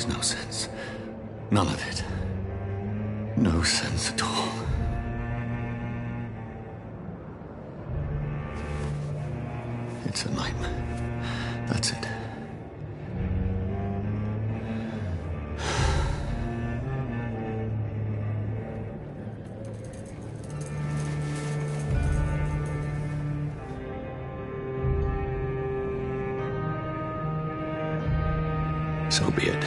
makes no sense. None of it. No sense at all. It's a nightmare. That's it. So be it.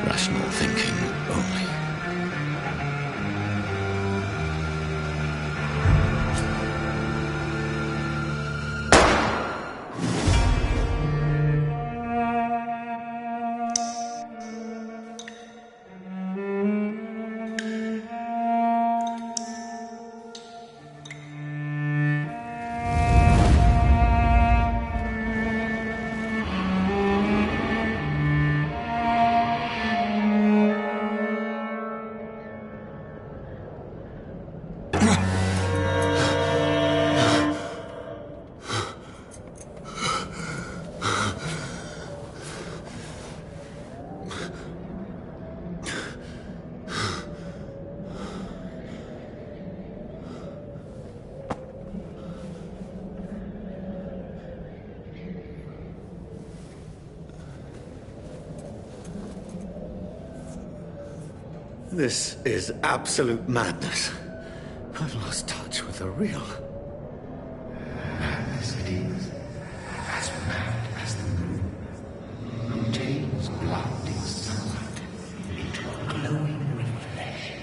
Rational thinking only. This is absolute madness. I've lost touch with the real. Madness it is, as mad as the moon, who takes blinding sunlight into a glowing reflection.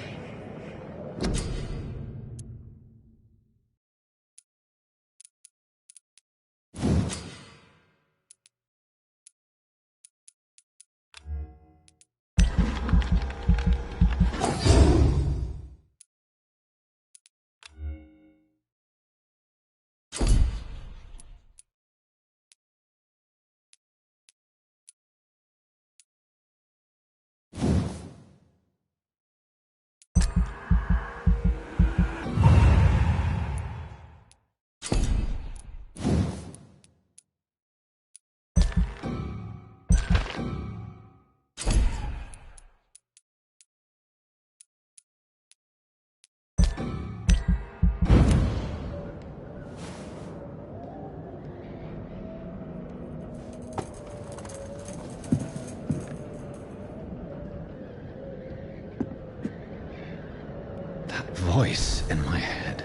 Voice in my head.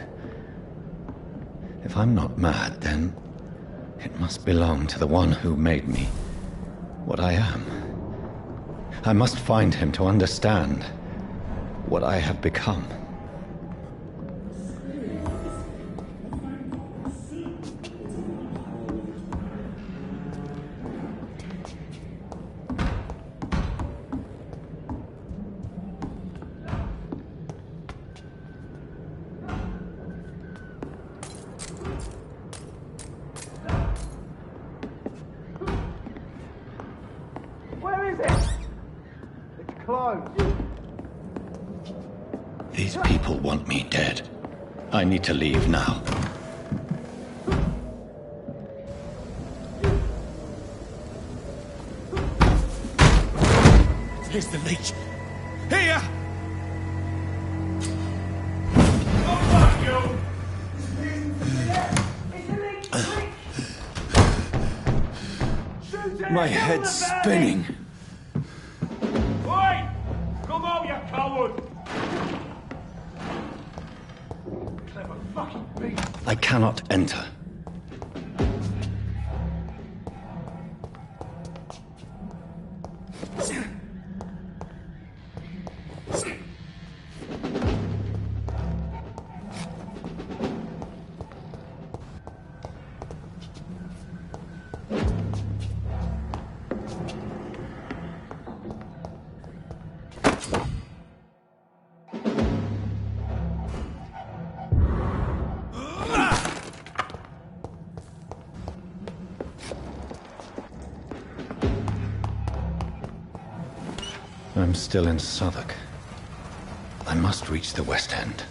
If I'm not mad, then it must belong to the one who made me what I am. I must find him to understand what I have become. These people want me dead. I need to leave now. Here's the leech. Here! My head's spinning. Oi! Come out, you coward! Clever fucking beast. I cannot enter. I'm still in Southwark. I must reach the West End.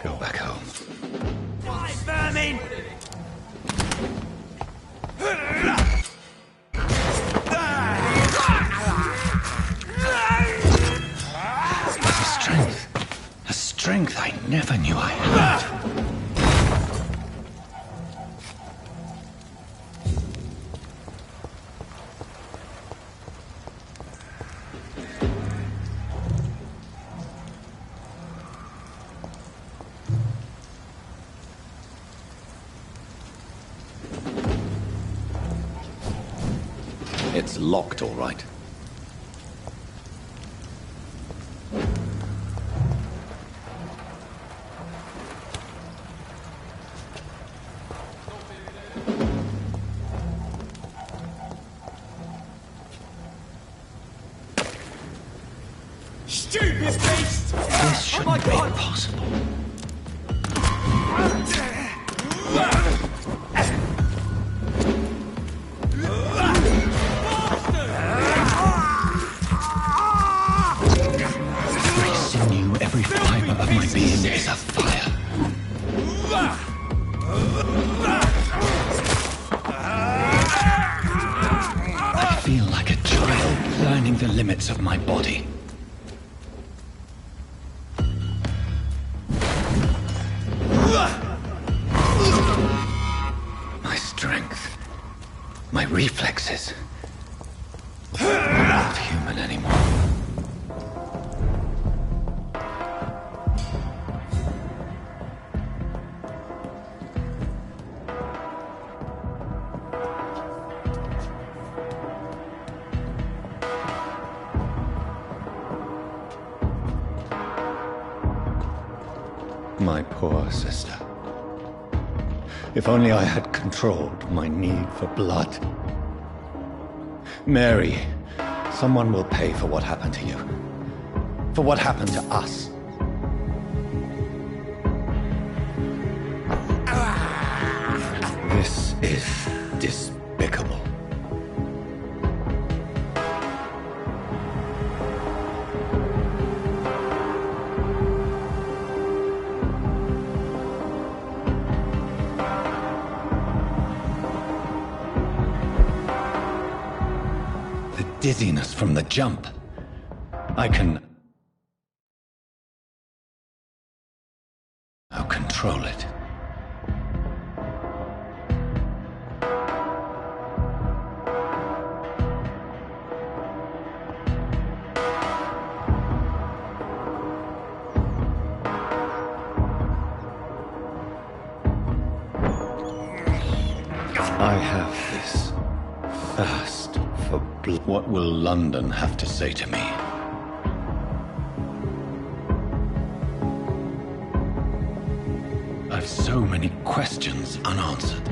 Go back home. Die, vermin! A strength I never knew I had. It's locked, all right. Stupid beast! This shouldn't be possible. Every sinew, every fiber of my being is afire. I feel like a child learning the limits of my body. My strength, my reflexes, not human anymore. My poor sister. If only I had controlled my need for blood. Mary, someone will pay for what happened to you. For what happened to us. This is despicable. Dizziness from the jump. I can now control it. I have this thirst for blood. What will London have to say to me? I've so many questions unanswered.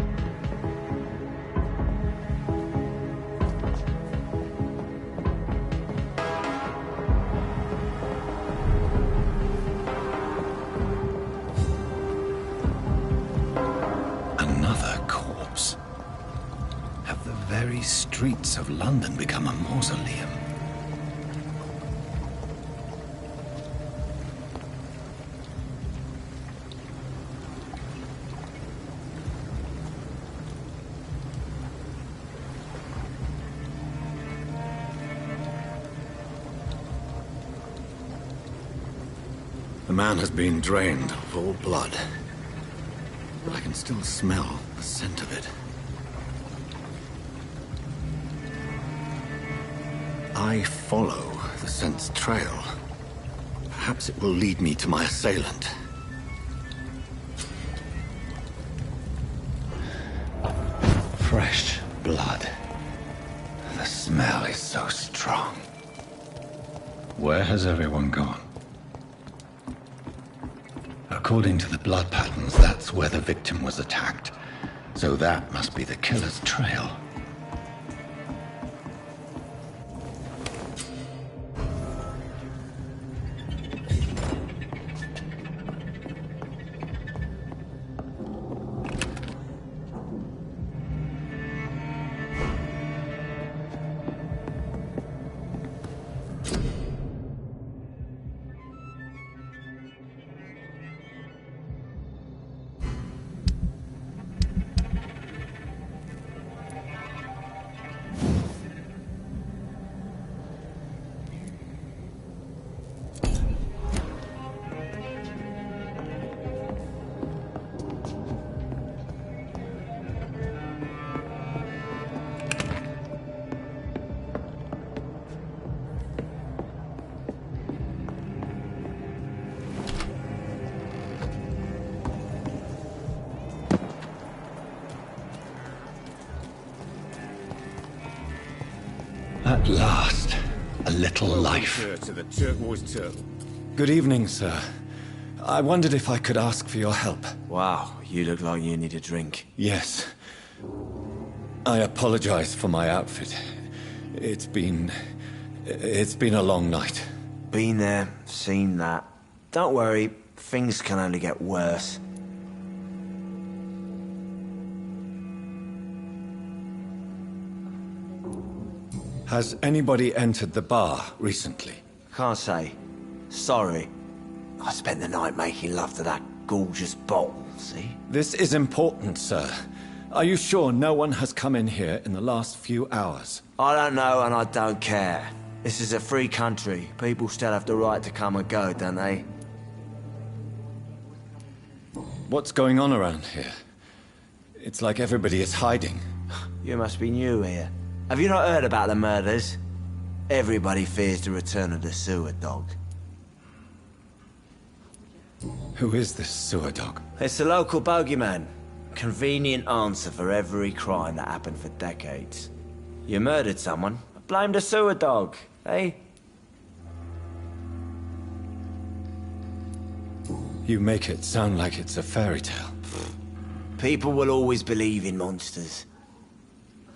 Another corpse. Have the very streets of London become a mausoleum? The man has been drained of all blood, but I can still smell the scent of it. I follow the scent's trail. Perhaps it will lead me to my assailant. Fresh blood. The smell is so strong. Where has everyone gone? According to the blood patterns, that's where the victim was attacked. So that must be the killer's trail. last, a little life. To the turquoise turtle. Good evening, sir. I wondered if I could ask for your help. Wow, you look like you need a drink. Yes. I apologize for my outfit. It's been a long night. Been there, seen that. Don't worry, things can only get worse. Has anybody entered the bar recently? Can't say. Sorry. I spent the night making love to that gorgeous bottle, see? This is important, sir. Are you sure no one has come in here in the last few hours? I don't know and I don't care. This is a free country. People still have the right to come and go, don't they? What's going on around here? It's like everybody is hiding. You must be new here. Have you not heard about the murders? Everybody fears the return of the sewer dog. Who is this sewer dog? It's the local bogeyman. Convenient answer for every crime that happened for decades. You murdered someone, blame the sewer dog, eh? You make it sound like it's a fairy tale. People will always believe in monsters.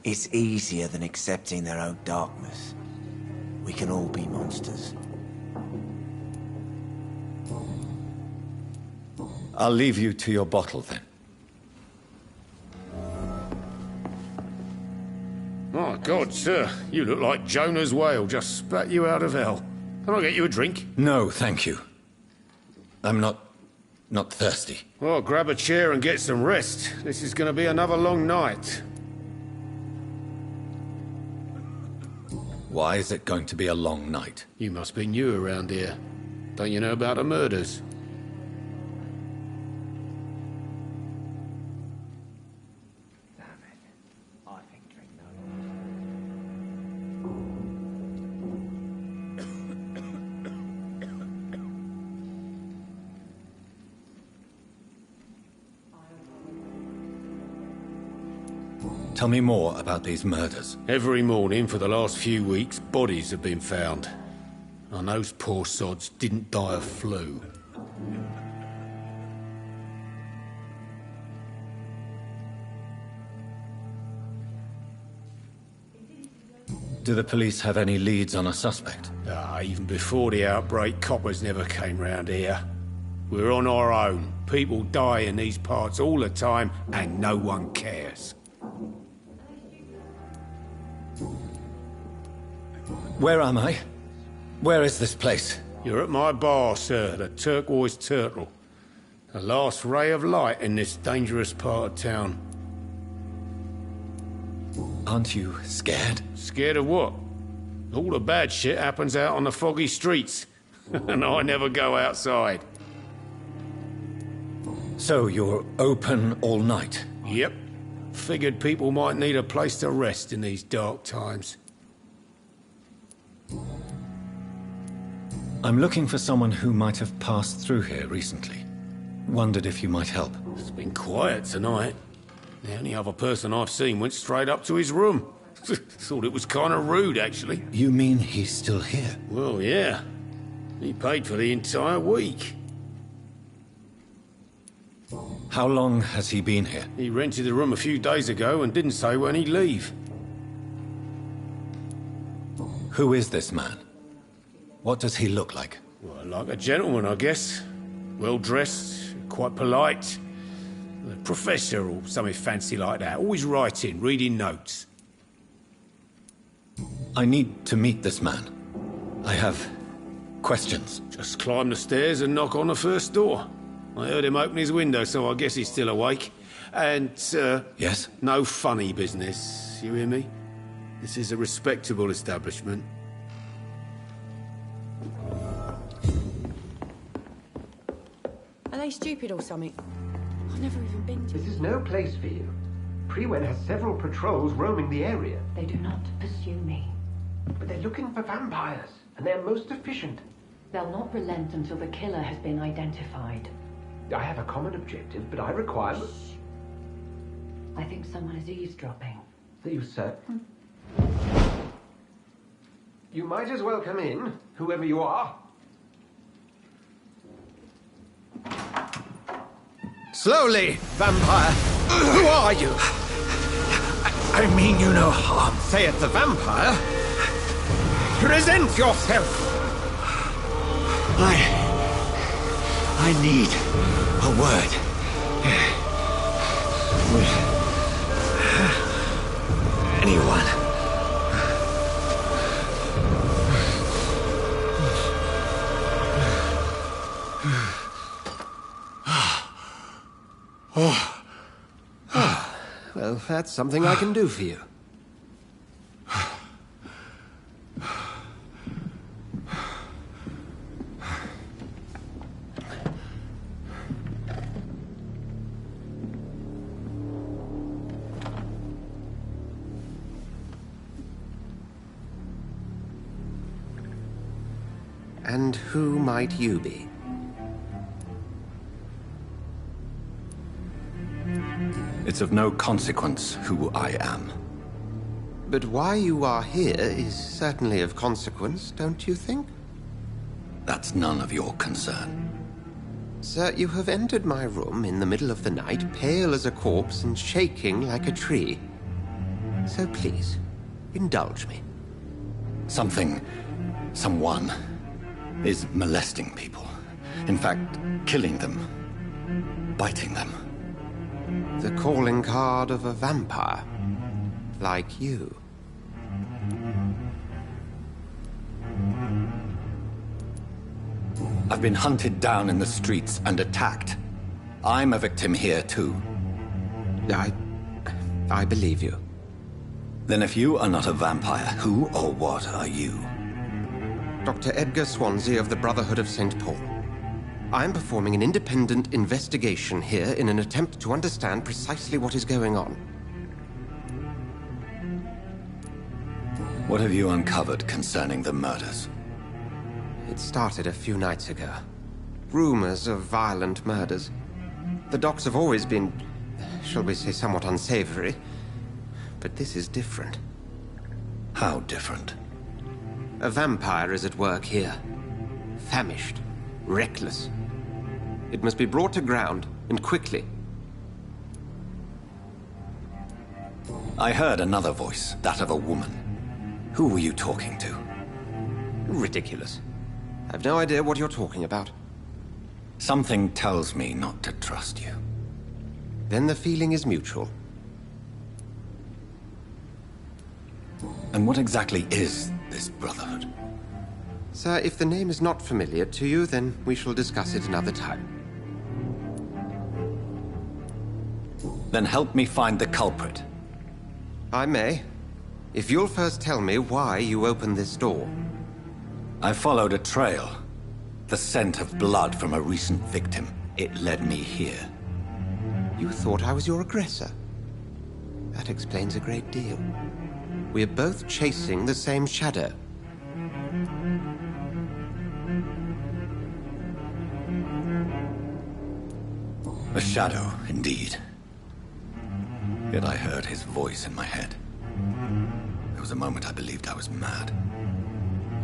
It's easier than accepting their own darkness. We can all be monsters. I'll leave you to your bottle then. My God, sir, you look like Jonah's whale just spat you out of hell. Can I get you a drink? No, thank you. I'm not thirsty. Well, grab a chair and get some rest. This is going to be another long night. Why is it going to be a long night? You must be new around here. Don't you know about the murders? Tell me more about these murders. Every morning for the last few weeks, bodies have been found. And those poor sods didn't die of flu. Do the police have any leads on a suspect? Even before the outbreak, coppers never came round here. We're on our own. People die in these parts all the time, and no one cares. Where am I? Where is this place? You're at my bar, sir, the Turquoise Turtle. The last ray of light in this dangerous part of town. Aren't you scared? Scared of what? All the bad shit happens out on the foggy streets. And I never go outside. So you're open all night? Yep. Figured people might need a place to rest in these dark times. I'm looking for someone who might have passed through here recently. Wondered if you might help. It's been quiet tonight. The only other person I've seen went straight up to his room. Thought it was kind of rude, actually. You mean he's still here? Well, yeah. He paid for the entire week. How long has he been here? He rented the room a few days ago and didn't say when he'd leave. Who is this man? What does he look like? Well, like a gentleman, I guess. Well-dressed, quite polite. A professor or something fancy like that. Always writing, reading notes. I need to meet this man. I have questions. Just climb the stairs and knock on the first door. I heard him open his window, so I guess he's still awake. And, Yes? no funny business, you hear me? This is a respectable establishment. Are they stupid or something? I've never even been to... This is no place for you. Prewen has several patrols roaming the area. They do not pursue me. But they're looking for vampires, and they're most efficient. They'll not relent until the killer has been identified. I have a common objective, but I require... I think someone is eavesdropping. Are you certain? You might as well come in, whoever you are. Slowly, vampire. Who are you? I mean you no harm. Say it, the vampire. Present yourself. I need a word. With anyone. Well, that's something I can do for you. And who might you be? It's of no consequence who I am. But why you are here is certainly of consequence, don't you think? That's none of your concern. Sir, you have entered my room in the middle of the night, pale as a corpse and shaking like a tree. So please, indulge me. Someone is molesting people. In fact, killing them. Biting them. The calling card of a vampire. Like you. I've been hunted down in the streets and attacked. I'm a victim here, too. I believe you. Then if you are not a vampire, who or what are you? Dr. Edgar Swansea of the Brotherhood of St. Paul. I'm performing an independent investigation here in an attempt to understand precisely what is going on. What have you uncovered concerning the murders? It started a few nights ago. Rumors of violent murders. The docs have always been, shall we say, somewhat unsavory. But this is different. How different? A vampire is at work here. Famished. Reckless. It must be brought to ground, and quickly. I heard another voice, that of a woman. Who were you talking to? Ridiculous. I've no idea what you're talking about. Something tells me not to trust you. Then the feeling is mutual. And what exactly is this Brotherhood? Sir, if the name is not familiar to you, then we shall discuss it another time. Then help me find the culprit. I may. If you'll first tell me why you opened this door. I followed a trail. The scent of blood from a recent victim. It led me here. You thought I was your aggressor. That explains a great deal. We're both chasing the same shadow. A shadow, indeed. Yet I heard his voice in my head. There was a moment I believed I was mad.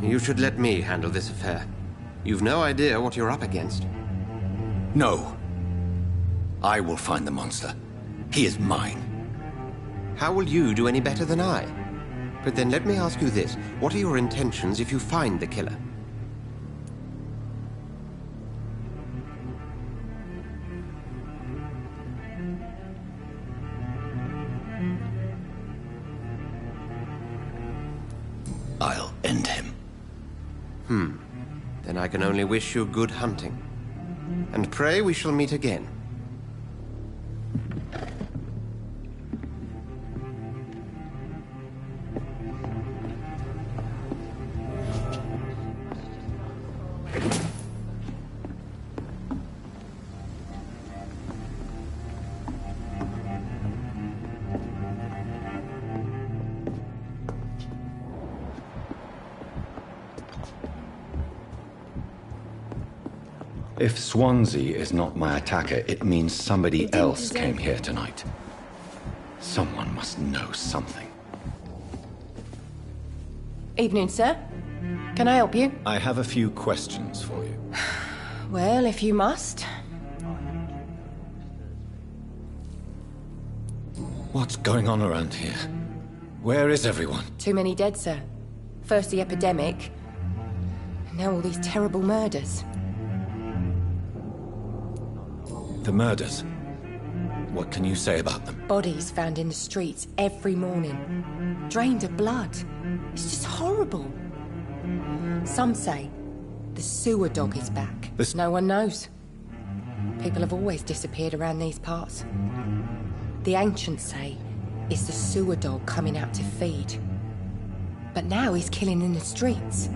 You should let me handle this affair. You've no idea what you're up against. No. I will find the monster. He is mine. How will you do any better than I? But then let me ask you this. What are your intentions if you find the killer? I'll end him. Then I can only wish you good hunting. And pray we shall meet again. If Swansea is not my attacker, it means somebody else came here tonight. Someone must know something. Evening, sir. Can I help you? I have a few questions for you. Well, if you must. What's going on around here? Where is everyone? Too many dead, sir. First the epidemic, and now all these terrible murders. The murders. What can you say about them? Bodies found in the streets every morning. Drained of blood. It's just horrible. Some say the sewer dog is back. No one knows. People have always disappeared around these parts. The ancients say it's the sewer dog coming out to feed. But now he's killing in the streets.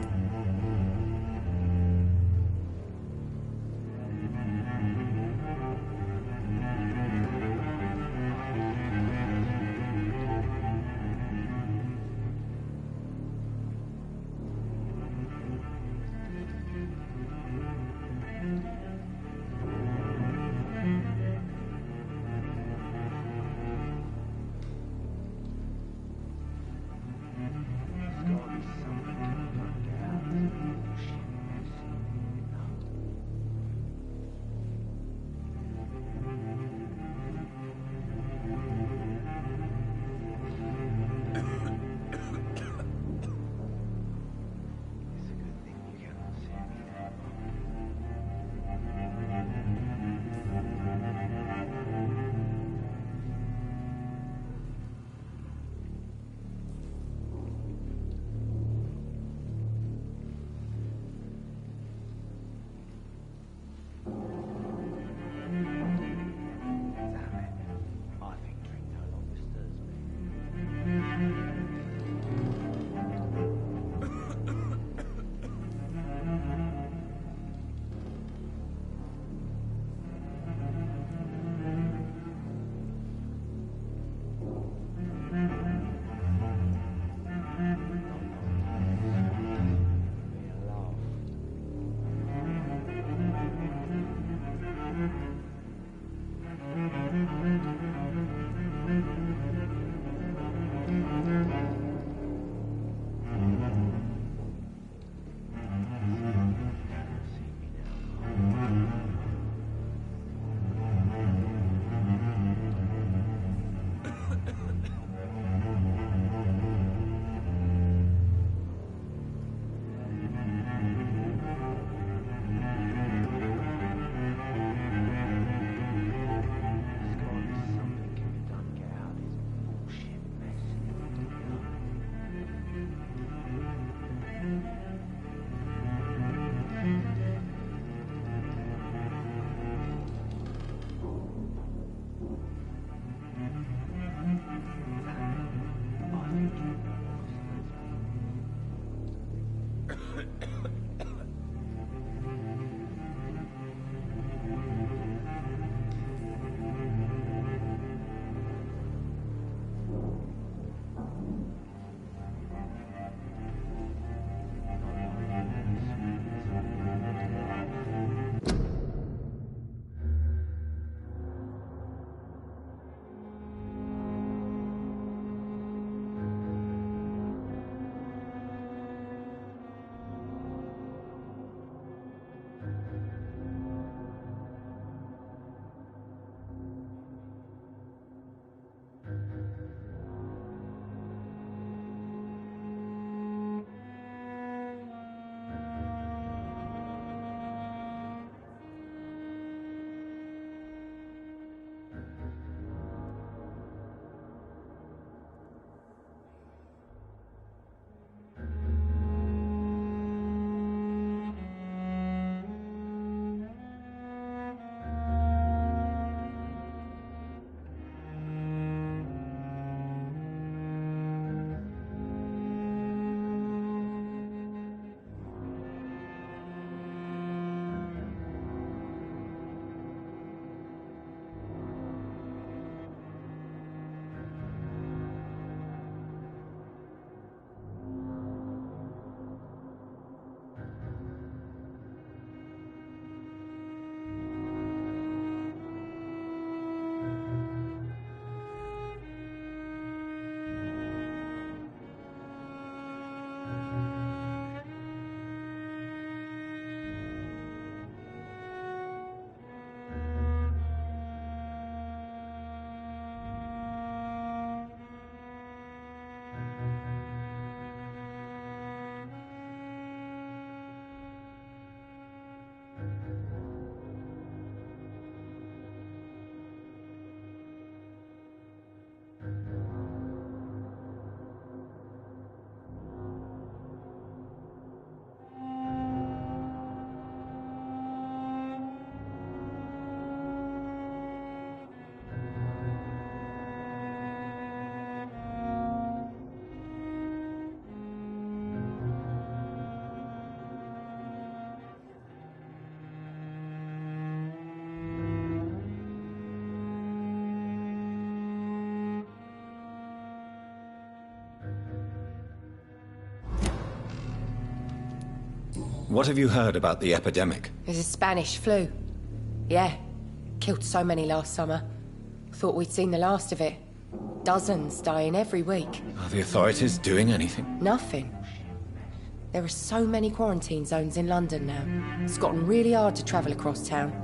What have you heard about the epidemic? There's a Spanish flu. Yeah. Killed so many last summer. Thought we'd seen the last of it. Dozens dying every week. Are the authorities doing anything? Nothing. There are so many quarantine zones in London now. It's gotten really hard to travel across town.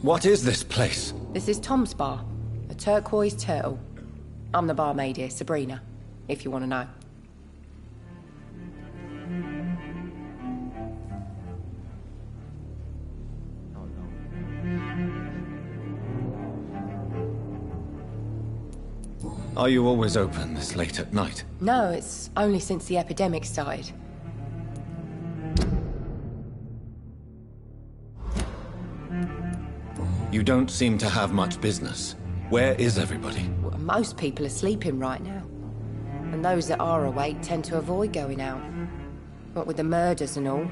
What is this place? This is Tom's bar, a turquoise turtle. I'm the barmaid here, Sabrina, if you want to know. Are you always open this late at night? No, it's only since the epidemic started. You don't seem to have much business. Where is everybody? Well, most people are sleeping right now. And those that are awake tend to avoid going out. What with the murders and all.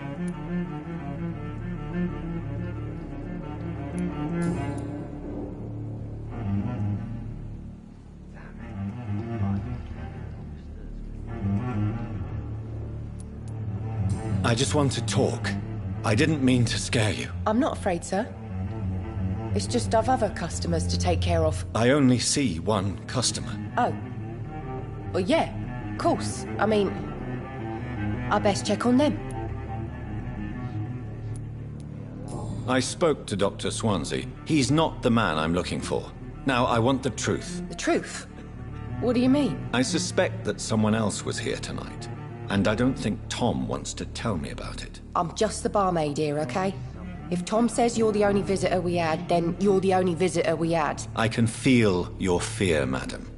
I just want to talk. I didn't mean to scare you. I'm not afraid, sir. It's just I've other customers to take care of. I only see one customer. Oh. Well, yeah, of course. I mean, I best check on them. I spoke to Dr. Swansea. He's not the man I'm looking for. Now, I want the truth. The truth? What do you mean? I suspect that someone else was here tonight. And I don't think Tom wants to tell me about it. I'm just the barmaid here, okay? If Tom says you're the only visitor we had, then you're the only visitor we had. I can feel your fear, madam.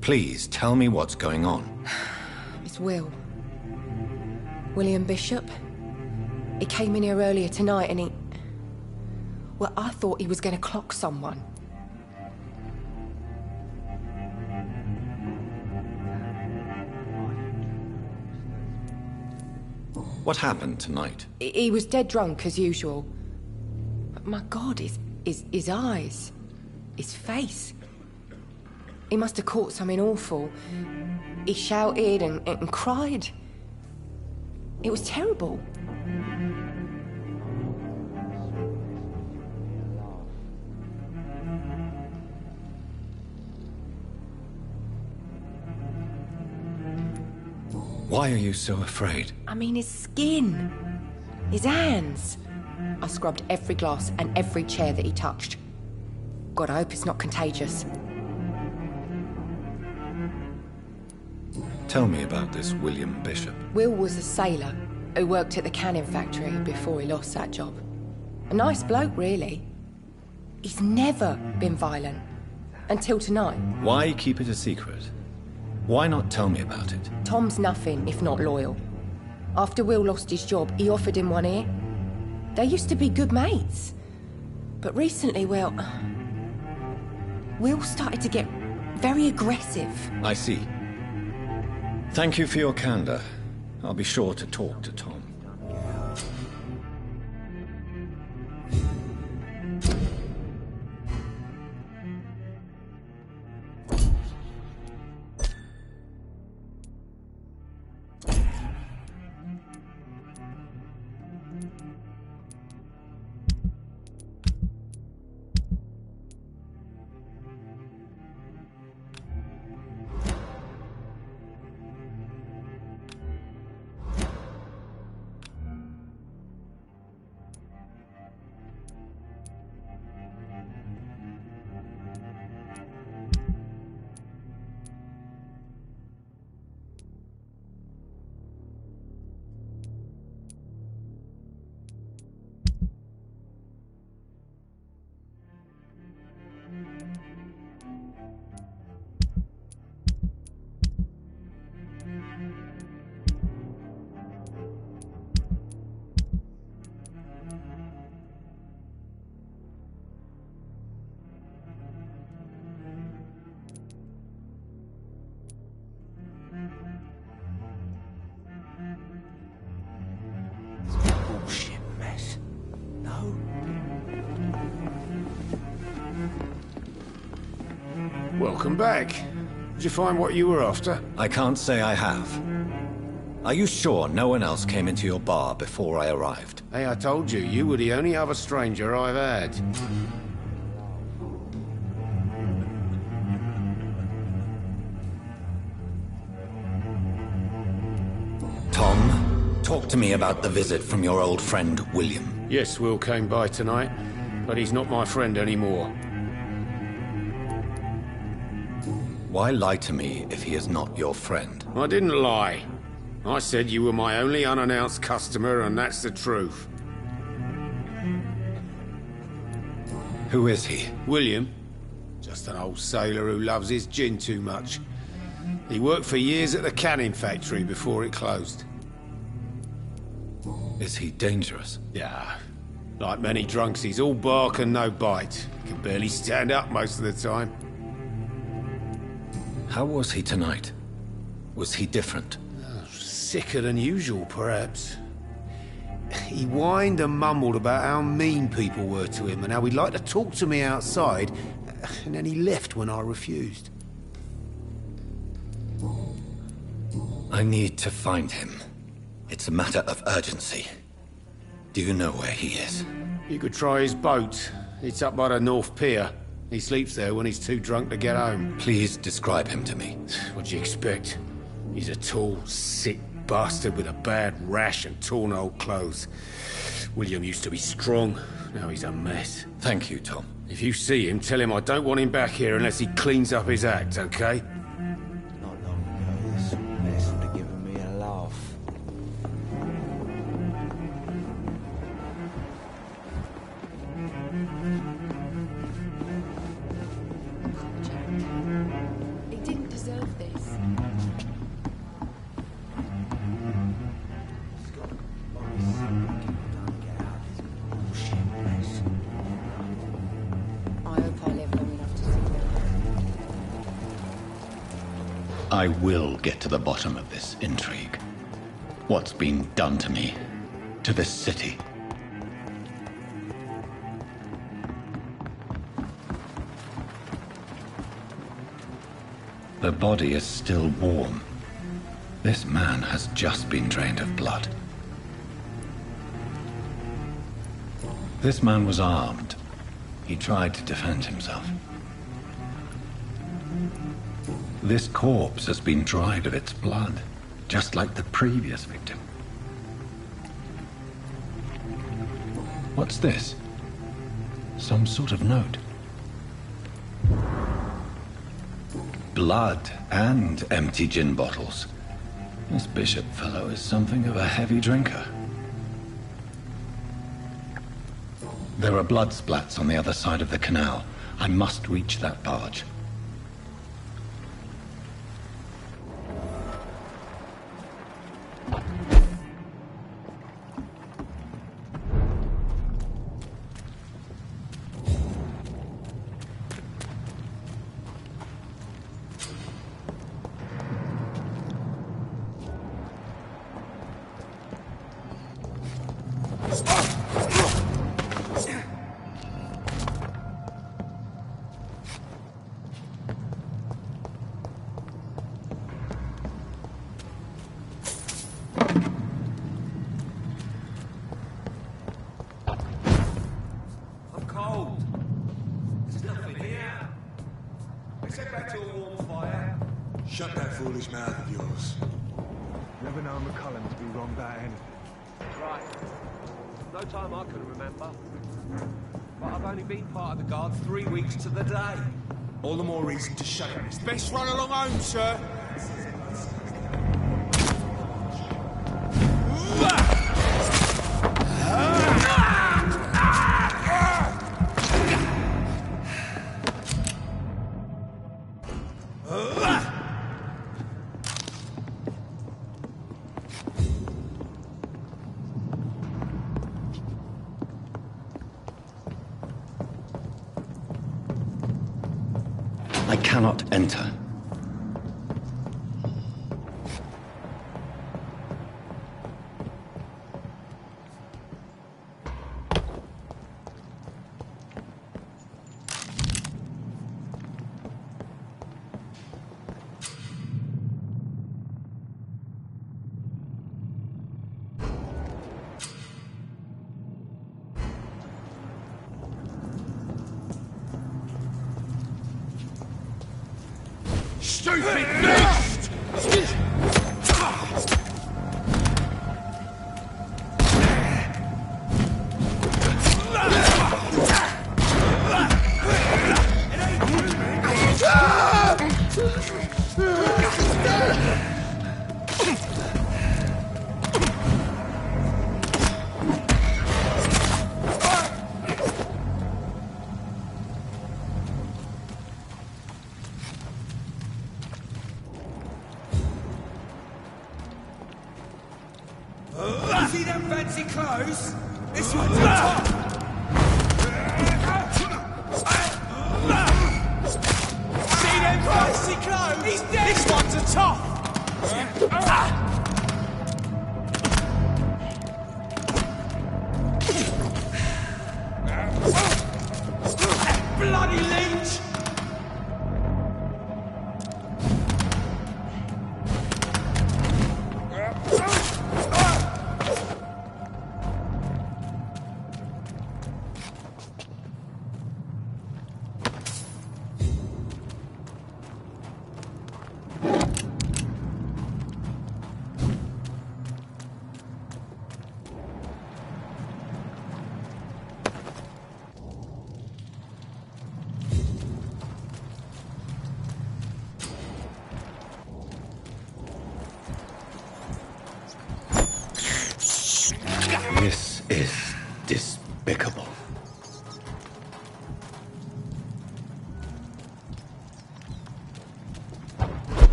Please, tell me what's going on. It's Will. William Bishop. He came in here earlier tonight and he... Well, I thought he was going to clock someone. What happened tonight? He was dead drunk, as usual. But my God, his eyes. His face. He must have caught something awful. He shouted and cried. It was terrible. Why are you so afraid? I mean, his skin. His hands. I scrubbed every glass and every chair that he touched. God, I hope it's not contagious. Tell me about this William Bishop. Will was a sailor who worked at the canning factory before he lost that job. A nice bloke, really. He's never been violent. Until tonight. Why keep it a secret? Why not tell me about it? Tom's nothing if not loyal. After Will lost his job, he offered him one ear. They used to be good mates. But recently, well... Will started to get very aggressive. I see. Thank you for your candor. I'll be sure to talk to Tom. Bullshit mess. No? Welcome back. Did you find what you were after? I can't say I have. Are you sure no one else came into your bar before I arrived? Hey, I told you, you were the only other stranger I've had. Tom, talk to me about the visit from your old friend, William. Yes, Will came by tonight, but he's not my friend anymore. Why lie to me if he is not your friend? I didn't lie. I said you were my only unannounced customer, and that's the truth. Who is he? William. Just an old sailor who loves his gin too much. He worked for years at the canning factory before it closed. Is he dangerous? Yeah. Like many drunks, he's all bark and no bite. Can barely stand up most of the time. How was he tonight? Was he different? Sicker than usual, perhaps. He whined and mumbled about how mean people were to him and how he'd like to talk to me outside, and then he left when I refused. I need to find him. It's a matter of urgency. Do you know where he is? You could try his boat. It's up by the North Pier. He sleeps there when he's too drunk to get home. Please describe him to me. What'd you expect? He's a tall, sick bastard with a bad rash and torn old clothes. William used to be strong. Now he's a mess. Thank you, Tom. If you see him, tell him I don't want him back here unless he cleans up his act, okay? Not long ago, this mess would have given me a laugh. Jack. He didn't deserve this. I hope I live long enough to see that. I will get to the bottom of this intrigue. What's been done to me, to this city. The body is still warm. This man has just been drained of blood. This man was armed. He tried to defend himself. This corpse has been dried of its blood, just like the previous victim. What's this? Some sort of note. Blood and empty gin bottles. This Bishop fellow is something of a heavy drinker. There are blood splats on the other side of the canal. I must reach that barge. Let's head back to a warm fire. Shut that foolish mouth of yours. Never known McCullum to be wrong about anything. Right. No time I can remember. But I've only been part of the guard 3 weeks to the day. All the more reason to shut it. It's Best run along home, sir. I cannot enter. Stupid beast! See them fancy clothes? This one's a top! See them fancy clothes? He's dead! This one's a top! Bloody leech!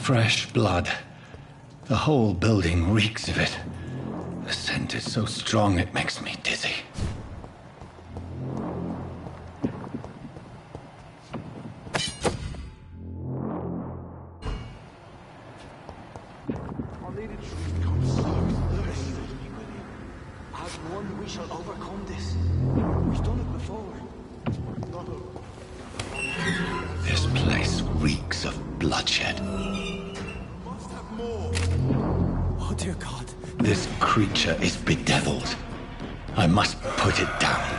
fresh blood. The whole building reeks of it. The scent is so strong it makes me dizzy. As one, we shall overcome this. We've done it before. This place reeks of bloodshed. Must have more. Oh dear God. This creature is bedeviled. I must put it down.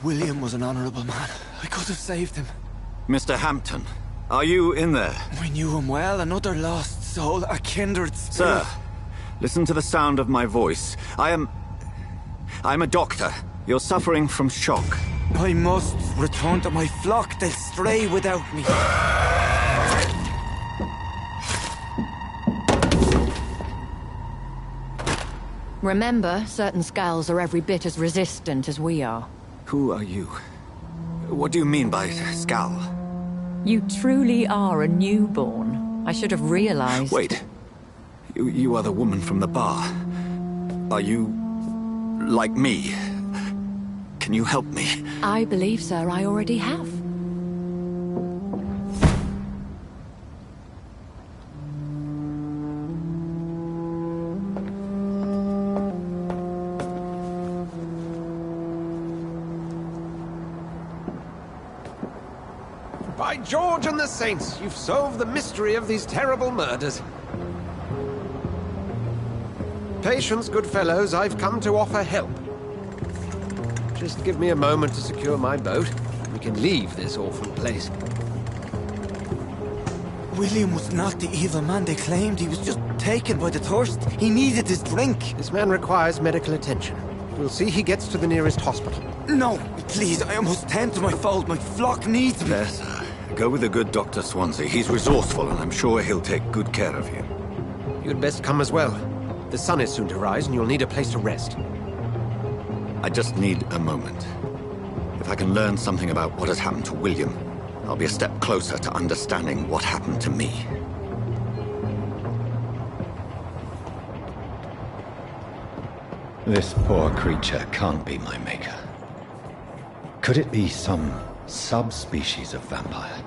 William was an honorable man. I could have saved him. Mr. Hampton, are you in there? We knew him well, another lost soul, a kindred spirit. Sir, listen to the sound of my voice. I'm a doctor. You're suffering from shock. I must return to my flock. They'll stray without me. Remember, certain skulls are every bit as resistant as we are. Who are you? What do you mean by Skal? You truly are a newborn. I should have realized. Wait. You are the woman from the bar. Are you... like me? Can you help me? I believe, sir, I already have. By George and the Saints, you've solved the mystery of these terrible murders. Patience, good fellows, I've come to offer help. Just give me a moment to secure my boat. We can leave this awful place. William was not the evil man they claimed. He was just taken by the thirst. He needed his drink. This man requires medical attention. We'll see he gets to the nearest hospital. No, please, I must tend to my fold. My flock needs me. Yes, sir. Go with the good Dr. Swansea. He's resourceful, and I'm sure he'll take good care of you. You'd best come as well. The sun is soon to rise, and you'll need a place to rest. I just need a moment. If I can learn something about what has happened to William, I'll be a step closer to understanding what happened to me. This poor creature can't be my maker. Could it be some subspecies of vampire?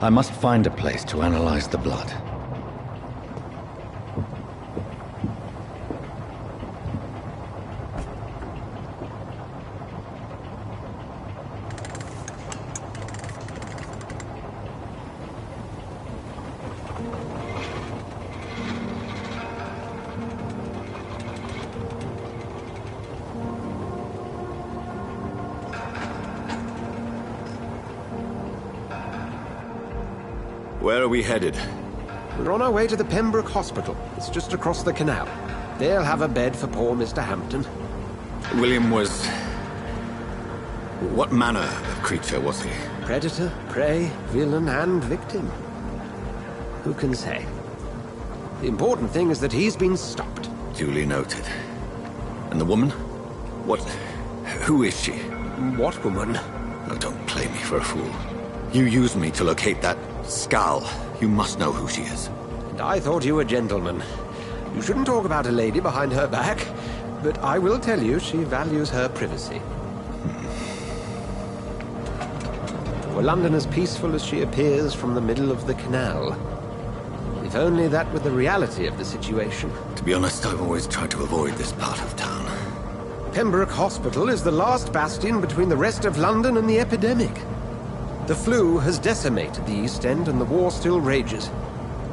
I must find a place to analyze the blood. Where are we headed? We're on our way to the Pembroke Hospital. It's just across the canal. They'll have a bed for poor Mr. Hampton. William was... what manner of creature was he? Predator, prey, villain, and victim. Who can say? The important thing is that he's been stopped. Duly noted. And the woman? What... who is she? What woman? Oh, don't play me for a fool. You used me to locate that Skal. You must know who she is. And I thought you a gentleman. You shouldn't talk about a lady behind her back, but I will tell you she values her privacy. Were London as peaceful as she appears from the middle of the canal? If only that were the reality of the situation. To be honest, I've always tried to avoid this part of town. Pembroke Hospital is the last bastion between the rest of London and the epidemic. The flu has decimated the East End and the war still rages.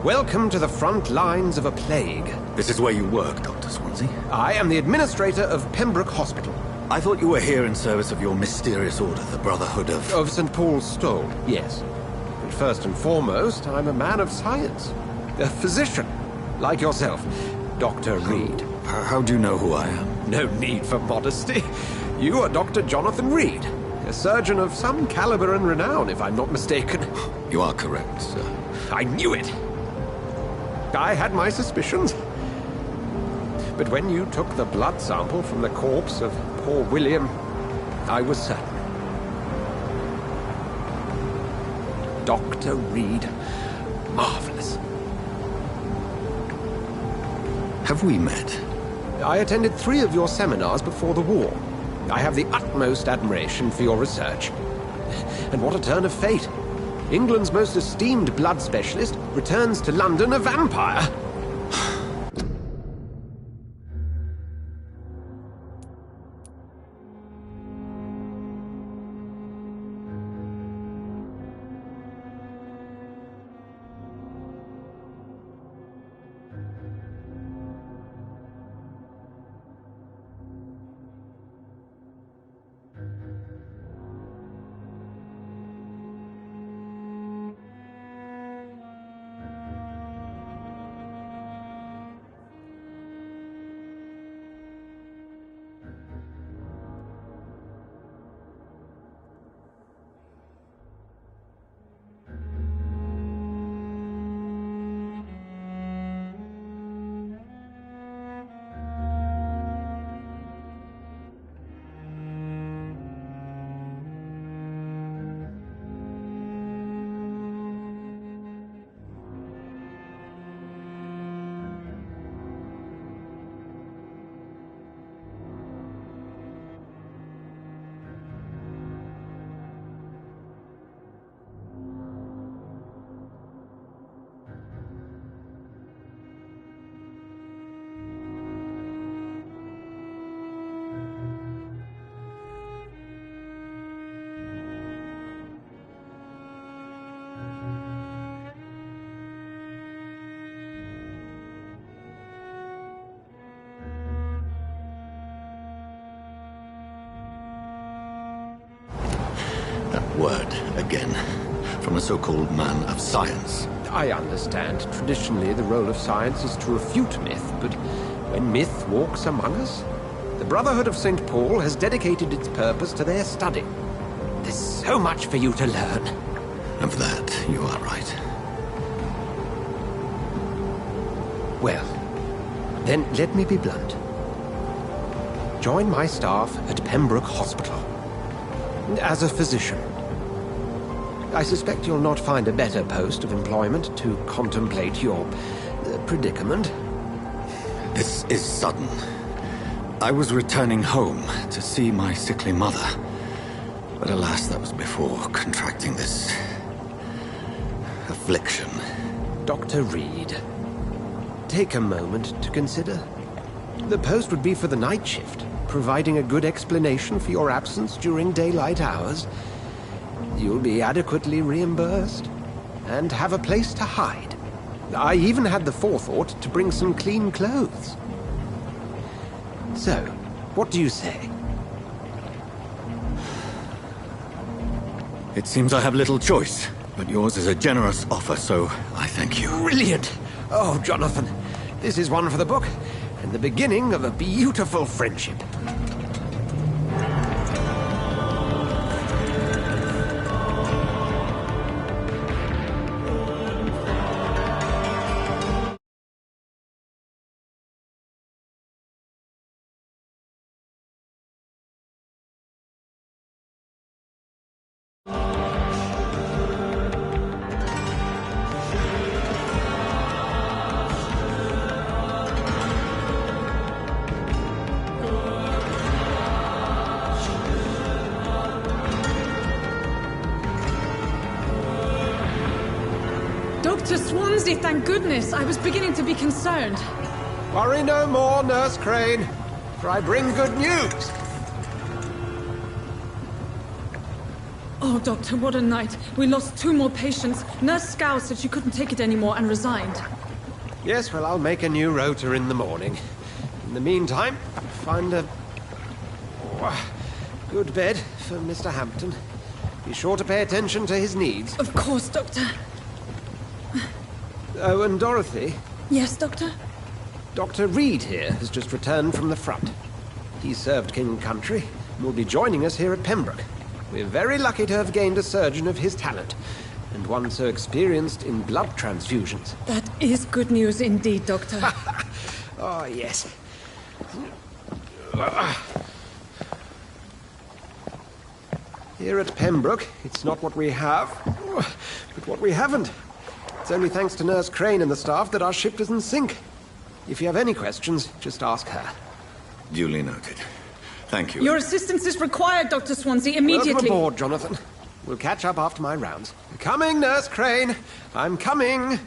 Welcome to the front lines of a plague. This is where you work, Dr. Swansea? I am the administrator of Pembroke Hospital. I thought you were here in service of your mysterious order, the Brotherhood of... Of St. Paul's Stole, yes. But first and foremost, I'm a man of science. A physician, like yourself, Dr. Reed. How do you know who I am? No need for modesty. You are Dr. Jonathan Reed, a surgeon of some caliber and renown, if I'm not mistaken. You are correct, sir. I knew it! I had my suspicions. But when you took the blood sample from the corpse of poor William, I was certain. Dr. Reed, marvelous. Have we met? I attended 3 of your seminars before the war. I have the utmost admiration for your research. And what a turn of fate. England's most esteemed blood specialist returns to London a vampire. Word, again, from a so-called man of science. I understand. Traditionally, the role of science is to refute myth, but when myth walks among us, the Brotherhood of St. Paul has dedicated its purpose to their study. There's so much for you to learn. Of that, you are right. Well, then let me be blunt. Join my staff at Pembroke Hospital. As a physician. I suspect you'll not find a better post of employment to contemplate your predicament. This is sudden. I was returning home to see my sickly mother. But alas, that was before contracting this affliction. Dr. Reed, take a moment to consider. The post would be for the night shift, providing a good explanation for your absence during daylight hours. You'll be adequately reimbursed, and have a place to hide. I even had the forethought to bring some clean clothes. So, what do you say? It seems I have little choice, but yours is a generous offer, so I thank you. Brilliant! Oh, Jonathan, this is one for the book, and the beginning of a beautiful friendship. Dr. Swansea, thank goodness. I was beginning to be concerned. Worry no more, Nurse Crane. for I bring good news. Oh, Doctor, what a night. We lost 2 more patients. Nurse Scow said she couldn't take it anymore and resigned. Yes, well, I'll make a new rota in the morning. In the meantime, find a good bed for Mr. Hampton. Be sure to pay attention to his needs. Of course, Doctor. Oh, and Dorothy? Yes, Doctor? Dr. Reed here has just returned from the front. He served King and Country and will be joining us here at Pembroke. We're very lucky to have gained a surgeon of his talent, and one so experienced in blood transfusions. That is good news indeed, Doctor. Oh, yes. Here at Pembroke, it's not what we have, but what we haven't. It's only thanks to Nurse Crane and the staff that our ship doesn't sink. If you have any questions, just ask her. Duly noted. Thank you. Your assistance is required, Dr. Swansea, immediately. Welcome aboard, Jonathan. We'll catch up after my rounds. Coming, Nurse Crane. I'm coming.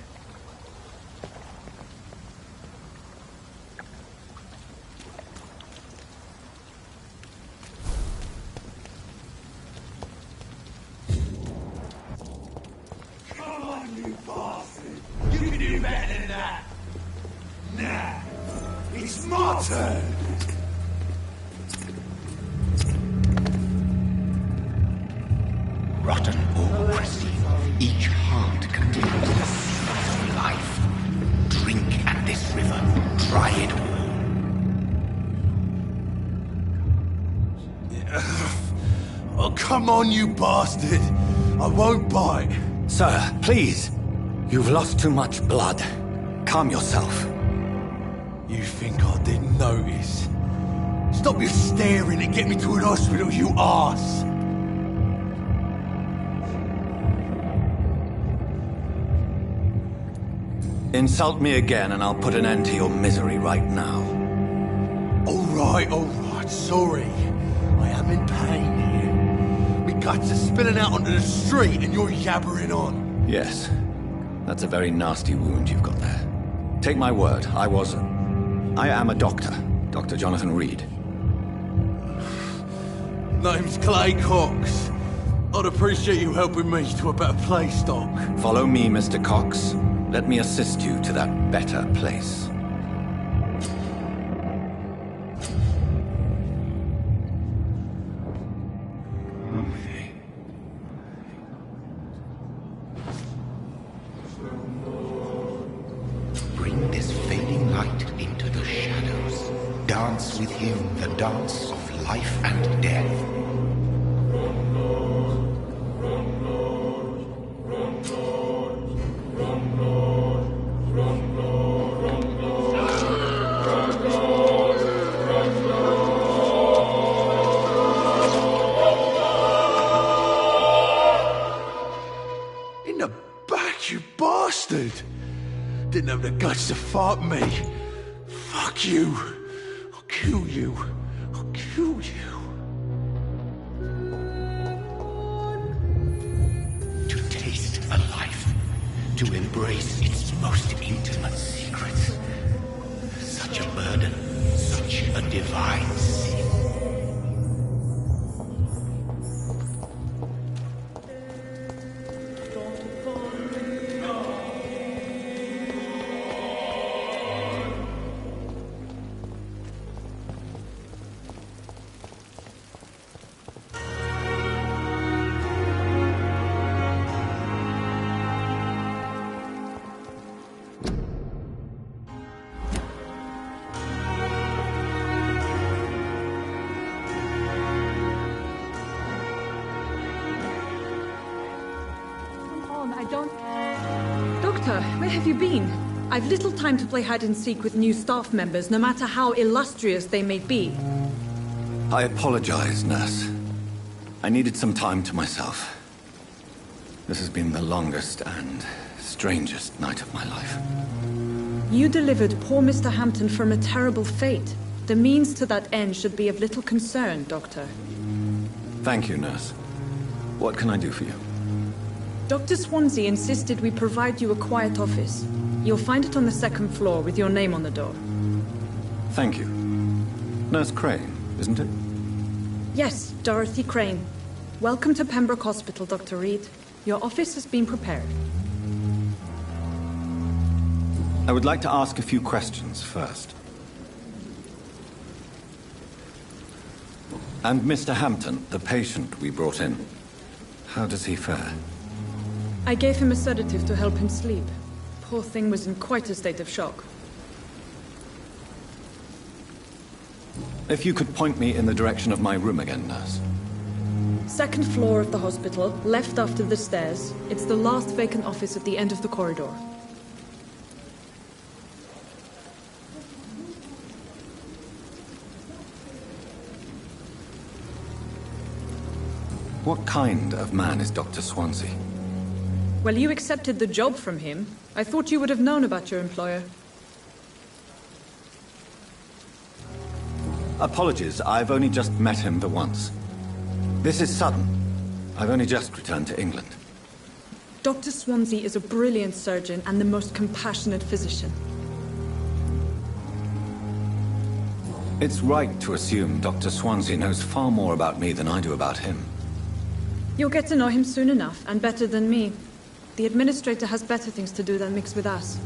Come on, you bastard! You can do better than that! Nah, it's my turn! Rotten bureaucracy. Each heart contains the seeds of life. Drink at this river. Try it all. Oh, come on, you bastard! I won't bite. Sir, please. You've lost too much blood. Calm yourself. You think I didn't notice? Stop your staring and get me to an hospital, you arse! Insult me again and I'll put an end to your misery right now. Alright, sorry. I am in pain here. Me guts are spilling out onto the street and you're yabbering on. Yes. That's a very nasty wound you've got there. Take my word, I am a doctor. Dr. Jonathan Reed. Name's Clay Cox. I'd appreciate you helping me to a better place, Doc. Follow me, Mr. Cox. Let me assist you to that better place. Bring this fading light into the shadows. Dance with him the dance of life and death. In the back, you bastard! Didn't have the guts to fight me. Fuck you. I'll kill you. I'll kill you. To taste a life, to embrace its most intimate secrets. Such a burden, such a divine sin. Doctor, where have you been? I've little time to play hide-and-seek with new staff members, no matter how illustrious they may be. I apologize, nurse. I needed some time to myself. This has been the longest and strangest night of my life. You delivered poor Mr. Hampton from a terrible fate. The means to that end should be of little concern, Doctor. Thank you, nurse. What can I do for you? Dr. Swansea insisted we provide you a quiet office. You'll find it on the 2nd floor with your name on the door. Thank you. Nurse Crane, isn't it? Yes, Dorothy Crane. Welcome to Pembroke Hospital, Dr. Reed. Your office has been prepared. I would like to ask a few questions first. And Mr. Hampton, the patient we brought in, how does he fare? I gave him a sedative to help him sleep. Poor thing was in quite a state of shock. If you could point me in the direction of my room again, nurse. Second floor of the hospital, left after the stairs. It's the last vacant office at the end of the corridor. What kind of man is Dr. Swansea? Well, you accepted the job from him. I thought you would have known about your employer. Apologies, I've only just met him the once. This is sudden. I've only just returned to England. Dr. Swansea is a brilliant surgeon and the most compassionate physician. It's right to assume Dr. Swansea knows far more about me than I do about him. You'll get to know him soon enough, and better than me. The administrator has better things to do than mix with us.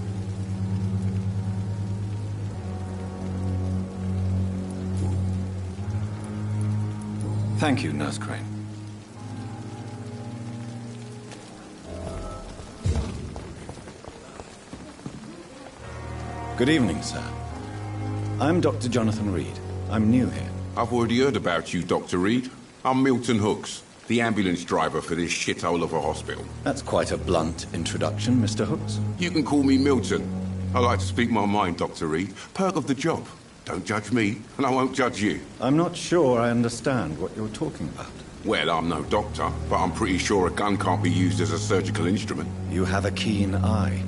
Thank you, Nurse Crane. Good evening, sir. I'm Dr. Jonathan Reed. I'm new here. I've already heard about you, Dr. Reed. I'm Milton Hooks, the ambulance driver for this shithole of a hospital. That's quite a blunt introduction, Mr. Hooks. You can call me Milton. I like to speak my mind, Dr. Reed. Perk of the job. Don't judge me, and I won't judge you. I'm not sure I understand what you're talking about. Well, I'm no doctor, but I'm pretty sure a gun can't be used as a surgical instrument. You have a keen eye.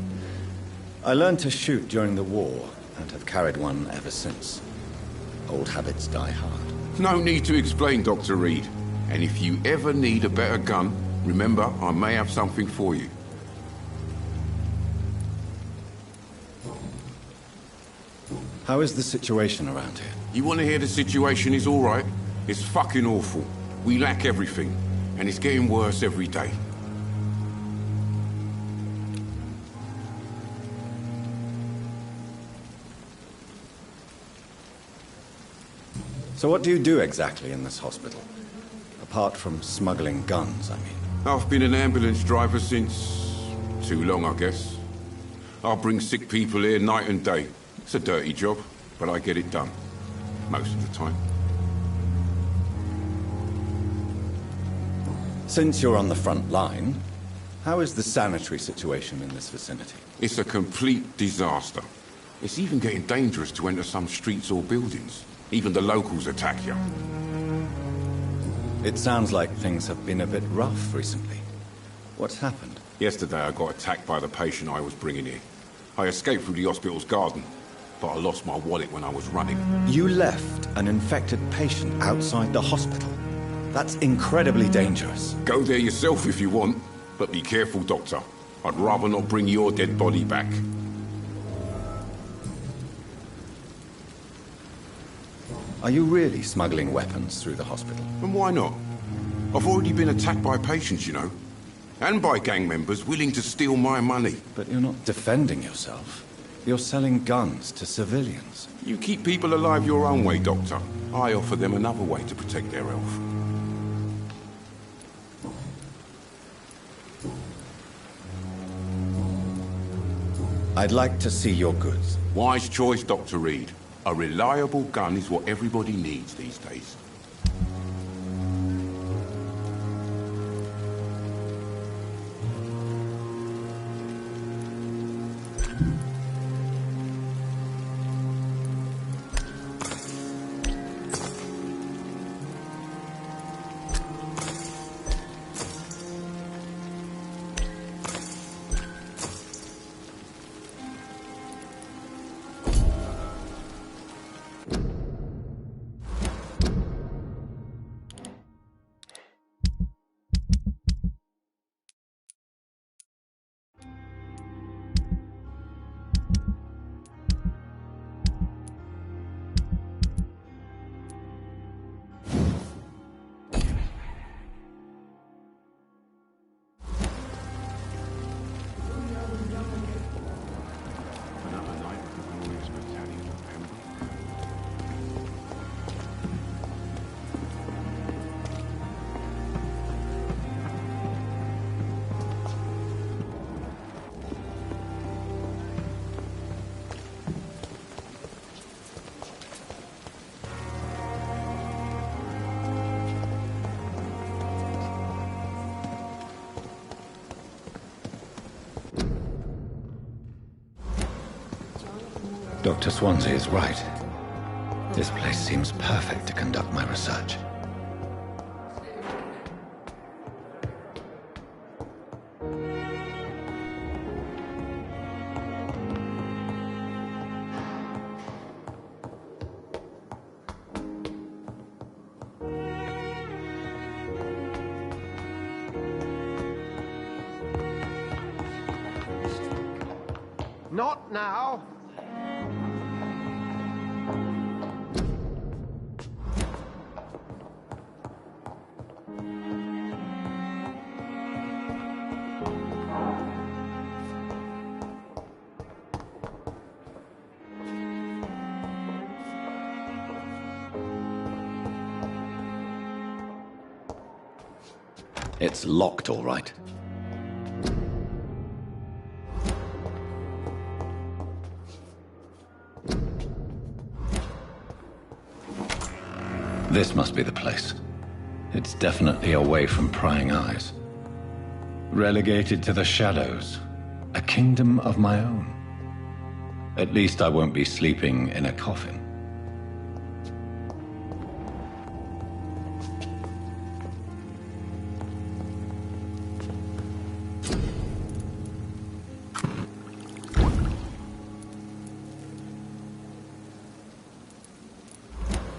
I learned to shoot during the war, and have carried one ever since. Old habits die hard. No need to explain, Dr. Reed. And if you ever need a better gun, remember, I may have something for you. How is the situation around here? You want to hear the situation is all right? It's fucking awful. We lack everything, and it's getting worse every day. So what do you do exactly in this hospital? Apart from smuggling guns, I mean. I've been an ambulance driver since... too long, I guess. I bring sick people here night and day. It's a dirty job, but I get it done. Most of the time. Since you're on the front line, how is the sanitary situation in this vicinity? It's a complete disaster. It's even getting dangerous to enter some streets or buildings. Even the locals attack you. It sounds like things have been a bit rough recently. What's happened? Yesterday I got attacked by the patient I was bringing here. I escaped through the hospital's garden, but I lost my wallet when I was running. You left an infected patient outside the hospital? That's incredibly dangerous. Go there yourself if you want, but be careful, Doctor. I'd rather not bring your dead body back. Are you really smuggling weapons through the hospital? And why not? I've already been attacked by patients, you know. And by gang members willing to steal my money. But you're not defending yourself. You're selling guns to civilians. You keep people alive your own way, Doctor. I offer them another way to protect their health. I'd like to see your goods. Wise choice, Dr. Reed. A reliable gun is what everybody needs these days. Dr. Swansea is right. This place seems perfect to conduct my research. Not now. It's locked, all right. This must be the place. It's definitely away from prying eyes. Relegated to the shadows. A kingdom of my own. At least I won't be sleeping in a coffin.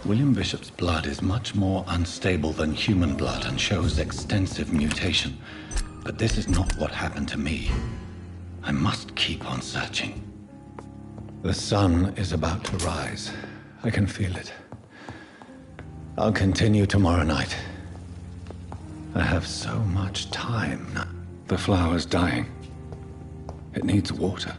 William Bishop's blood is much more unstable than human blood and shows extensive mutation. But this is not what happened to me. I must keep on searching. The sun is about to rise. I can feel it. I'll continue tomorrow night. I have so much time now. The flower's dying. It needs water.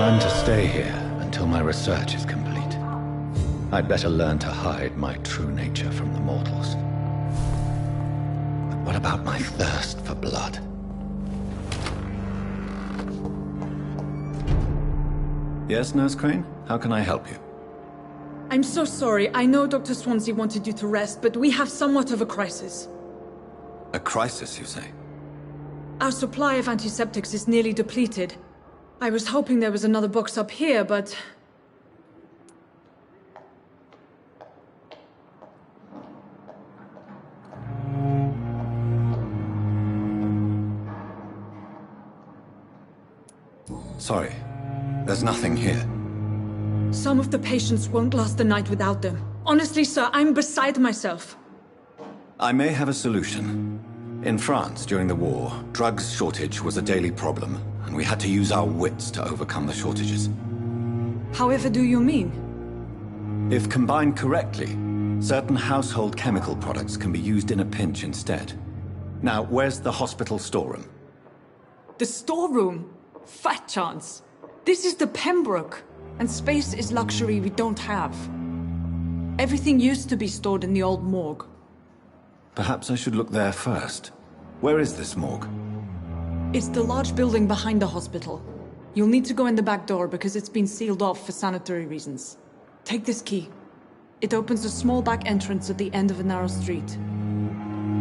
I'm to stay here until my research is complete. I'd better learn to hide my true nature from the mortals. But what about my thirst for blood? Yes, Nurse Crane? How can I help you? I'm so sorry. I know Dr. Swansea wanted you to rest, but we have somewhat of a crisis. A crisis, you say? Our supply of antiseptics is nearly depleted. I was hoping there was another box up here, but... Sorry, there's nothing here. Some of the patients won't last the night without them. Honestly, sir, I'm beside myself. I may have a solution. In France, during the war, drugs shortage was a daily problem, and we had to use our wits to overcome the shortages. However do you mean? If combined correctly, certain household chemical products can be used in a pinch instead. Now, where's the hospital storeroom? The storeroom? Fat chance. This is the Pembroke, and space is luxury we don't have. Everything used to be stored in the old morgue. Perhaps I should look there first. Where is this morgue? It's the large building behind the hospital. You'll need to go in the back door because it's been sealed off for sanitary reasons. Take this key. It opens a small back entrance at the end of a narrow street.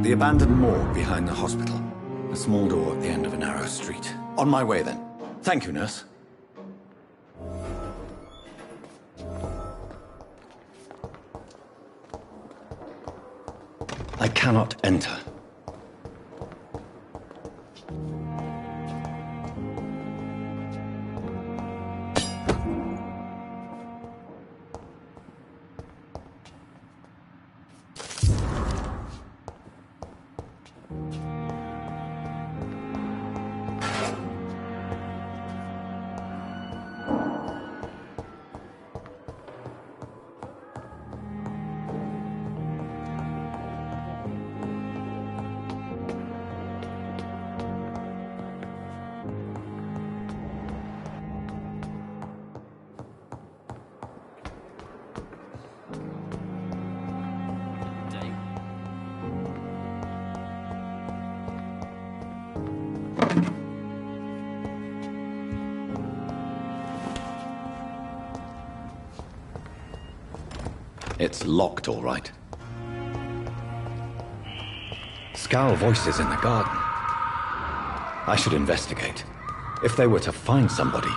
The abandoned morgue behind the hospital. A small door at the end of a narrow street. On my way then. Thank you, nurse. I cannot enter. It's locked, all right. Scowl voices in the garden. I should investigate. If they were to find somebody...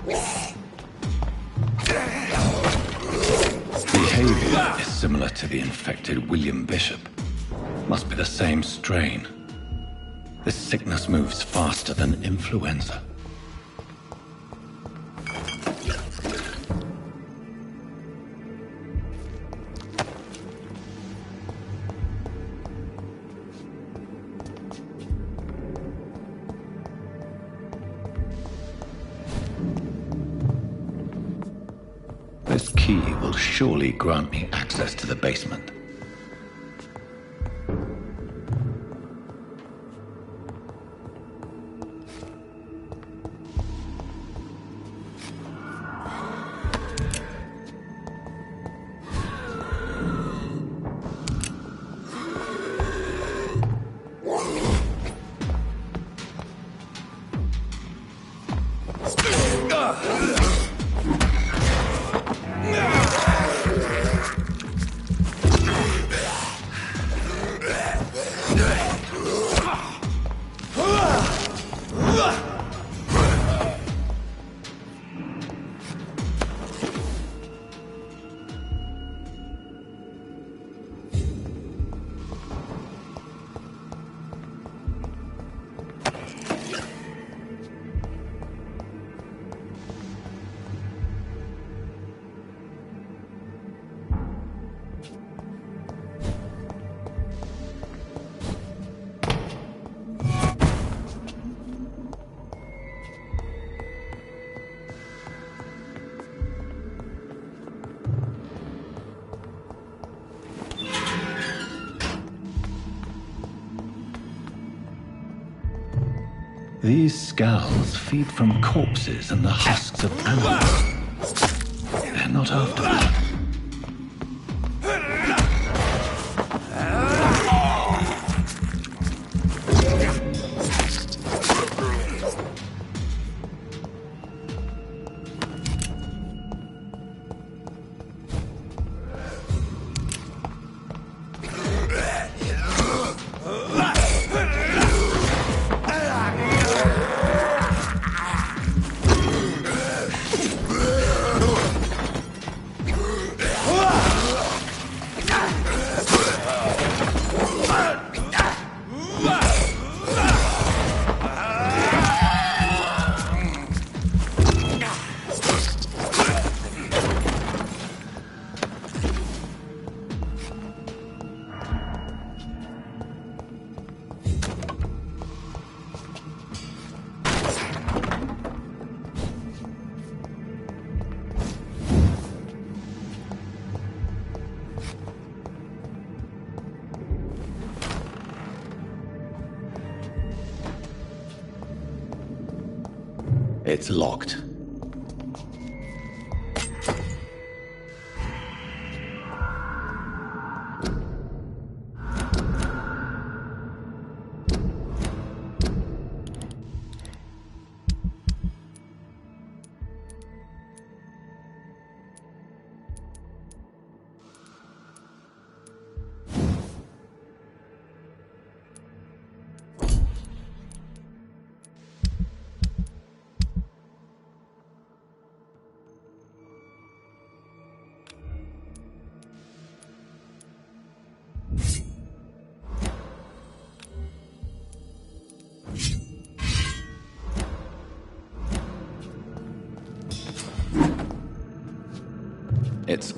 Behavior is similar to the infected William Bishop. Must be the same strain. This sickness moves faster than influenza. This key will surely grant me access to the basement. These scowls feed from corpses and the husks of animals. They're not after blood. It's locked. It's